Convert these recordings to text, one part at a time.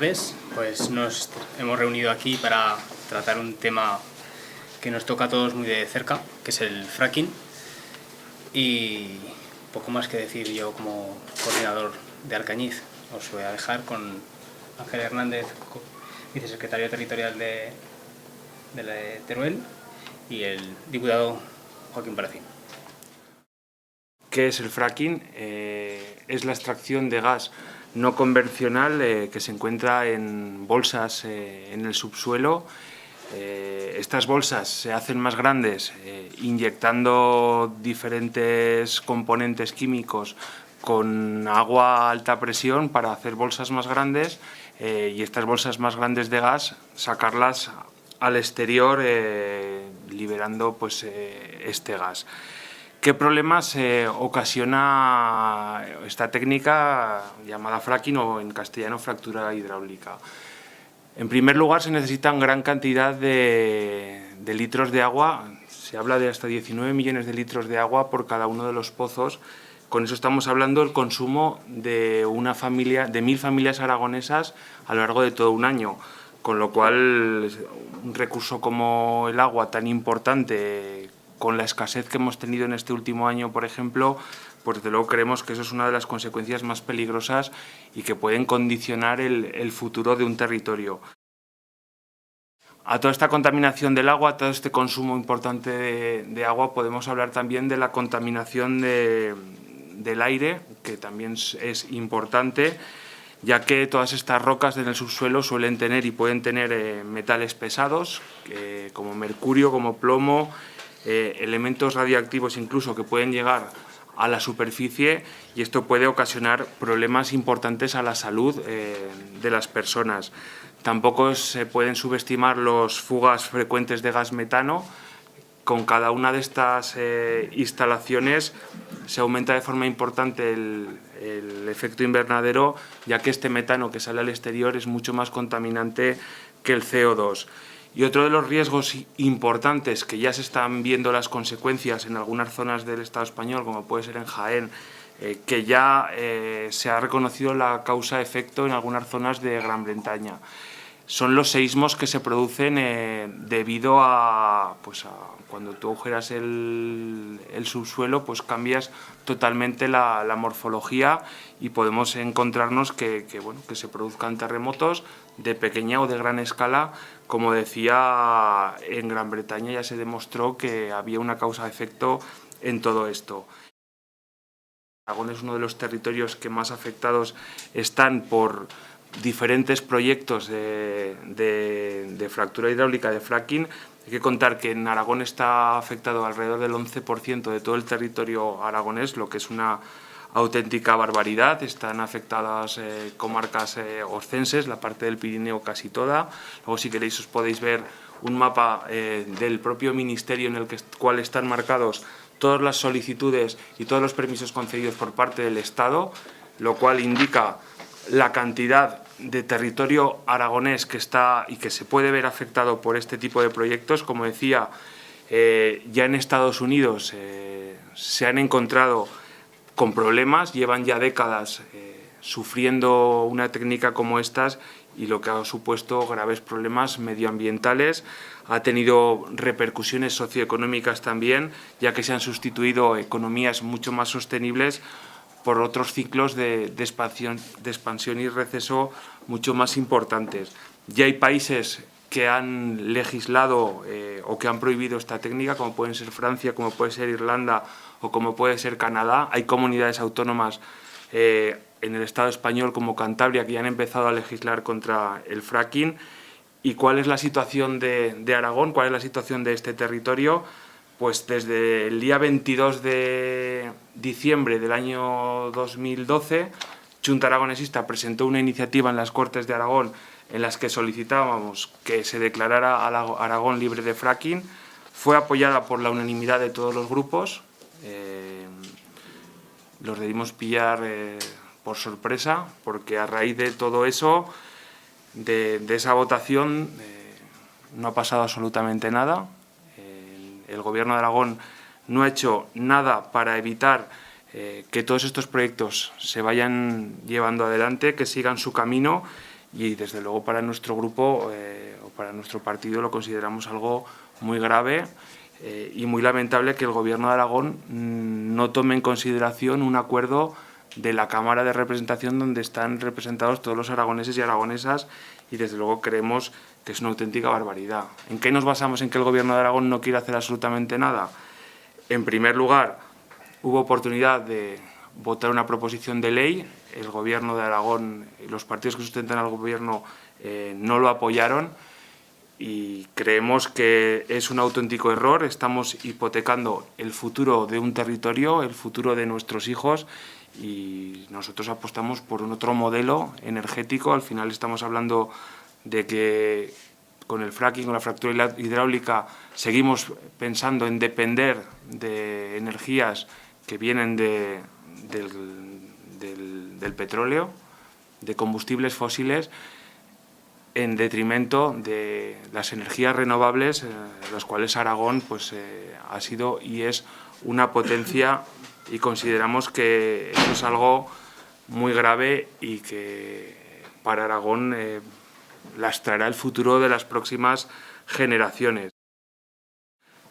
tardes. Pues nos hemos reunido aquí para tratar un tema que nos toca a todos muy de cerca, que es el fracking. Y poco más que decir yo como coordinador de Alcañiz. Os voy a dejar con Ángel Hernández, vicesecretario territorial de Teruel, y el diputado Joaquín Palacín. ¿Qué es el fracking? Es la extracción de gas no convencional que se encuentra en bolsas en el subsuelo. Estas bolsas se hacen más grandes inyectando diferentes componentes químicos con agua a alta presión para hacer bolsas más grandes y estas bolsas más grandes de gas sacarlas al exterior liberando pues, este gas. ¿Qué problemas ocasiona esta técnica llamada fracking o en castellano fractura hidráulica? En primer lugar, se necesitan gran cantidad de litros de agua. Se habla de hasta 19 millones de litros de agua por cada uno de los pozos. Con eso estamos hablando del consumo de una familia, de 1000 familias aragonesas a lo largo de todo un año. Con lo cual, un recurso como el agua tan importante, con la escasez que hemos tenido en este último año, por ejemplo, pues desde luego creemos que eso es una de las consecuencias más peligrosas y que pueden condicionar el futuro de un territorio. A toda esta contaminación del agua, a todo este consumo importante de agua, podemos hablar también de la contaminación del aire, que también es importante, ya que todas estas rocas en el subsuelo suelen tener y pueden tener metales pesados, como mercurio, como plomo, elementos radioactivos incluso que pueden llegar a la superficie, y esto puede ocasionar problemas importantes a la salud de las personas. Tampoco se pueden subestimar los fugas frecuentes de gas metano. Con cada una de estas instalaciones se aumenta de forma importante el efecto invernadero, ya que este metano que sale al exterior es mucho más contaminante que el CO2. Y otro de los riesgos importantes, que ya se están viendo las consecuencias en algunas zonas del Estado español, como puede ser en Jaén, que ya se ha reconocido la causa-efecto en algunas zonas de Gran Bretaña. Son los seísmos que se producen debido a cuando tú agujeras el subsuelo, pues cambias totalmente la morfología y podemos encontrarnos que se produzcan terremotos de pequeña o de gran escala. Como decía, en Gran Bretaña ya se demostró que había una causa-efecto en todo esto. Aragón es uno de los territorios que más afectados están por diferentes proyectos de fractura hidráulica, de fracking. Hay que contar que en Aragón está afectado alrededor del 11% de todo el territorio aragonés, lo que es una auténtica barbaridad. Están afectadas comarcas oscenses, la parte del Pirineo casi toda. Luego, si queréis, os podéis ver un mapa del propio ministerio en el cual están marcados todas las solicitudes y todos los permisos concedidos por parte del Estado, lo cual indica la cantidad de territorio aragonés que está y que se puede ver afectado por este tipo de proyectos. Como decía, ya en Estados Unidos se han encontrado con problemas, llevan ya décadas sufriendo una técnica como estas, y lo que ha supuesto graves problemas medioambientales. Ha tenido repercusiones socioeconómicas también, ya que se han sustituido economías mucho más sostenibles por otros ciclos de expansión y receso mucho más importantes. Ya hay países que han legislado o que han prohibido esta técnica, como pueden ser Francia, como puede ser Irlanda o como puede ser Canadá. Hay comunidades autónomas en el Estado español como Cantabria que ya han empezado a legislar contra el fracking. ¿Y cuál es la situación de Aragón? ¿Cuál es la situación de este territorio? Pues desde el día 22 de diciembre del año 2012, Chunta Aragonesista presentó una iniciativa en las Cortes de Aragón en las que solicitábamos que se declarara a Aragón libre de fracking. Fue apoyada por la unanimidad de todos los grupos. Los debimos pillar por sorpresa, porque a raíz de todo eso, de esa votación, no ha pasado absolutamente nada. El Gobierno de Aragón no ha hecho nada para evitar que todos estos proyectos se vayan llevando adelante, que sigan su camino, y desde luego para nuestro grupo o para nuestro partido lo consideramos algo muy grave y muy lamentable que el Gobierno de Aragón no tome en consideración un acuerdo de la Cámara de Representación donde están representados todos los aragoneses y aragonesas, y desde luego creemos que es una auténtica barbaridad. ¿En qué nos basamos en que el Gobierno de Aragón no quiere hacer absolutamente nada? En primer lugar, hubo oportunidad de votar una proposición de ley, el Gobierno de Aragón y los partidos que sustentan al Gobierno no lo apoyaron, y creemos que es un auténtico error. Estamos hipotecando el futuro de un territorio, el futuro de nuestros hijos, y nosotros apostamos por un otro modelo energético. Al final estamos hablando de que con el fracking, con la fractura hidráulica, seguimos pensando en depender de energías que vienen del petróleo, de combustibles fósiles, en detrimento de las energías renovables, las cuales Aragón pues, ha sido y es una potencia, y consideramos que eso es algo muy grave y que para Aragón lastrará el futuro de las próximas generaciones.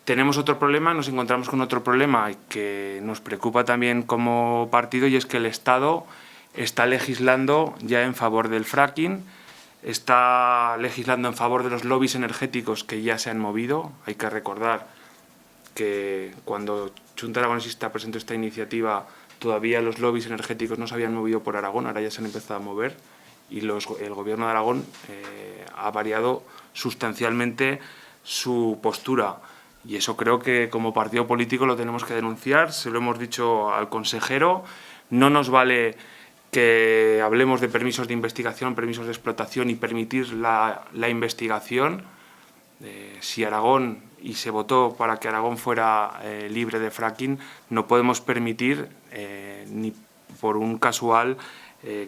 Tenemos otro problema, nos encontramos con otro problema que nos preocupa también como partido, y es que el Estado está legislando ya en favor del fracking, está legislando en favor de los lobbies energéticos que ya se han movido. Hay que recordar que cuando Chunta Aragonesista presentó esta iniciativa todavía los lobbies energéticos no se habían movido por Aragón, ahora ya se han empezado a mover, y el Gobierno de Aragón ha variado sustancialmente su postura. Y eso creo que como partido político lo tenemos que denunciar, se lo hemos dicho al consejero. No nos vale que hablemos de permisos de investigación, permisos de explotación y permitir la investigación. Si Aragón, y se votó para que Aragón fuera libre de fracking, no podemos permitir ni por un casual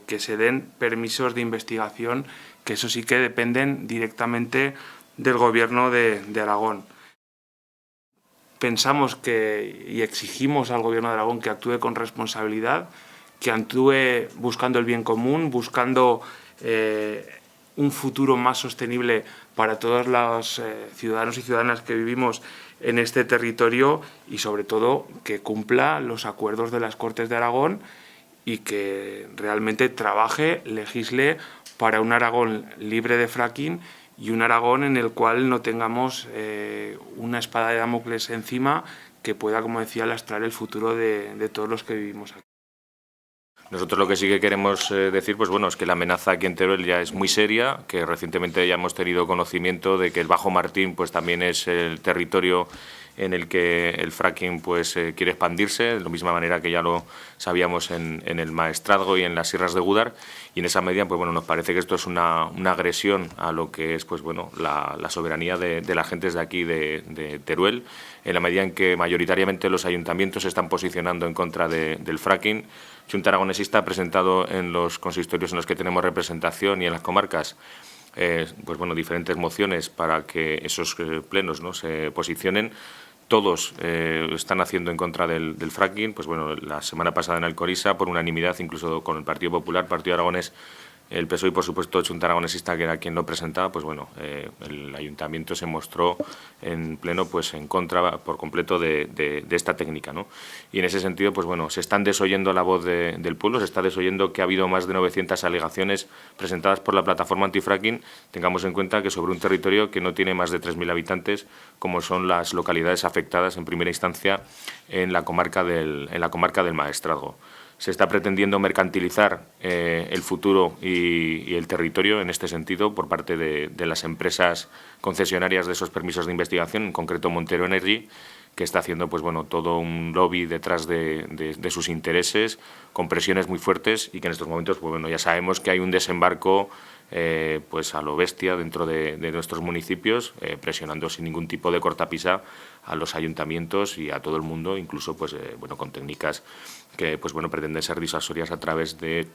que se den permisos de investigación, que eso sí que dependen directamente del Gobierno de Aragón. Pensamos y exigimos al Gobierno de Aragón que actúe con responsabilidad, que actúe buscando el bien común, buscando un futuro más sostenible para todos los ciudadanos y ciudadanas que vivimos en este territorio, y sobre todo que cumpla los acuerdos de las Cortes de Aragón y que realmente trabaje, legisle para un Aragón libre de fracking y un Aragón en el cual no tengamos una espada de Damocles encima que pueda, como decía, lastrar el futuro de todos los que vivimos aquí. Nosotros lo que sí que queremos decir, pues bueno, es que la amenaza aquí en Teruel ya es muy seria, que recientemente ya hemos tenido conocimiento de que el Bajo Martín pues también es el territorio en el que el fracking pues quiere expandirse, de la misma manera que ya lo sabíamos en el Maestrazgo y en las sierras de Gúdar, y en esa medida pues bueno, nos parece que esto es una agresión a lo que es pues bueno la soberanía de las gentes de aquí de Teruel, en la medida en que mayoritariamente los ayuntamientos se están posicionando en contra del fracking. Chunta Aragonesista ha presentado en los consistorios en los que tenemos representación y en las comarcas pues bueno, diferentes mociones para que esos plenos, ¿no?, se posicionen. Todos están haciendo en contra del fracking. Pues bueno, la semana pasada en Alcoriza, por unanimidad, incluso con el Partido Popular, Partido Aragonés, el PSOE y, por supuesto, Chunta Aragonesista, que era quien lo presentaba, pues bueno, el ayuntamiento se mostró en pleno pues en contra por completo de esta técnica, ¿no? Y en ese sentido, pues bueno, se están desoyendo la voz del pueblo, se está desoyendo que ha habido más de 900 alegaciones presentadas por la plataforma antifracking. Tengamos en cuenta que sobre un territorio que no tiene más de 3.000 habitantes, como son las localidades afectadas en primera instancia en la comarca del Maestrazgo. Se está pretendiendo mercantilizar el futuro y el territorio en este sentido por parte de las empresas concesionarias de esos permisos de investigación, en concreto Montero Energy, que está haciendo pues bueno, todo un lobby detrás de sus intereses, con presiones muy fuertes, y que en estos momentos pues bueno, ya sabemos que hay un desembarco pues a lo bestia dentro de nuestros municipios, presionando sin ningún tipo de cortapisa a los ayuntamientos y a todo el mundo, incluso pues bueno, con técnicas que pues bueno, pretenden ser disuasorias a través de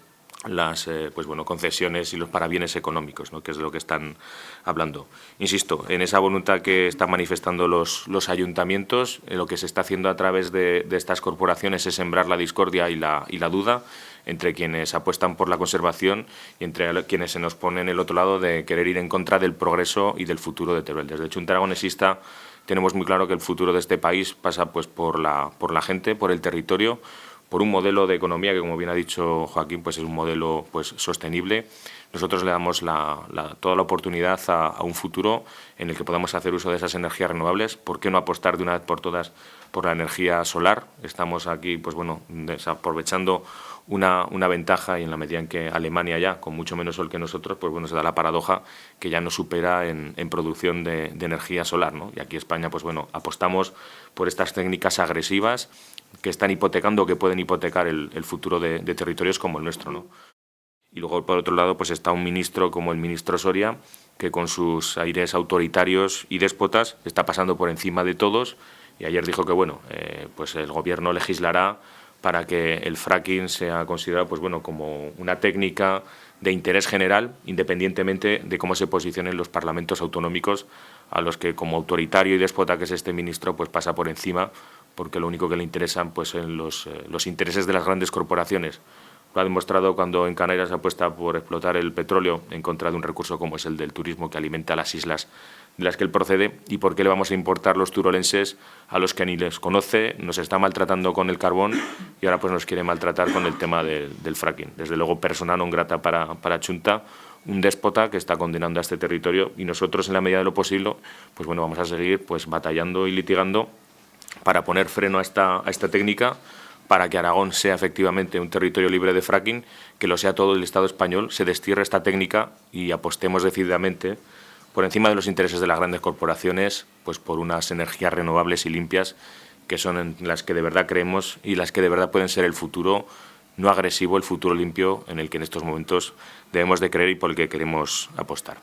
las pues bueno, concesiones y los parabienes económicos, ¿no?, que es de lo que están hablando. Insisto, en esa voluntad que están manifestando los ayuntamientos, lo que se está haciendo a través de estas corporaciones es sembrar la discordia y la duda entre quienes apuestan por la conservación y entre quienes se nos ponen en el otro lado de querer ir en contra del progreso y del futuro de Teruel. Desde Chunta Aragonesista tenemos muy claro que el futuro de este país pasa pues por la gente, por el territorio, por un modelo de economía que, como bien ha dicho Joaquín, pues es un modelo pues sostenible. Nosotros le damos toda la oportunidad a un futuro en el que podamos hacer uso de esas energías renovables. ¿Por qué no apostar de una vez por todas por la energía solar? Estamos aquí pues bueno, desaprovechando una ventaja, y en la medida en que Alemania ya, con mucho menos sol que nosotros, pues bueno, se da la paradoja que ya nos supera en producción de energía solar, ¿no? Y aquí España, pues bueno, apostamos por estas técnicas agresivas que están hipotecando, que pueden hipotecar el futuro de territorios como el nuestro, ¿no? Y luego, por otro lado, pues está un ministro como el ministro Soria, que con sus aires autoritarios y déspotas está pasando por encima de todos, y ayer dijo que bueno, pues el Gobierno legislará para que el fracking sea considerado pues bueno, como una técnica de interés general, independientemente de cómo se posicionen los parlamentos autonómicos, a los que, como autoritario y déspota que es este ministro, pues pasa por encima, porque lo único que le interesan pues en los intereses de las grandes corporaciones. Lo ha demostrado cuando en Canarias apuesta por explotar el petróleo en contra de un recurso como es el del turismo, que alimenta las islas de las que él procede. ¿Y por qué le vamos a importar los turolenses a los que ni les conoce, nos está maltratando con el carbón y ahora pues nos quiere maltratar con el tema del fracking? Desde luego, persona non grata para Chunta, un déspota que está condenando a este territorio, y nosotros, en la medida de lo posible, pues bueno, vamos a seguir pues batallando y litigando para poner freno a esta técnica, para que Aragón sea efectivamente un territorio libre de fracking, que lo sea todo el Estado español, se destierre esta técnica y apostemos decididamente, por encima de los intereses de las grandes corporaciones, pues por unas energías renovables y limpias, que son en las que de verdad creemos y las que de verdad pueden ser el futuro no agresivo, el futuro limpio en el que en estos momentos debemos de creer y por el que queremos apostar.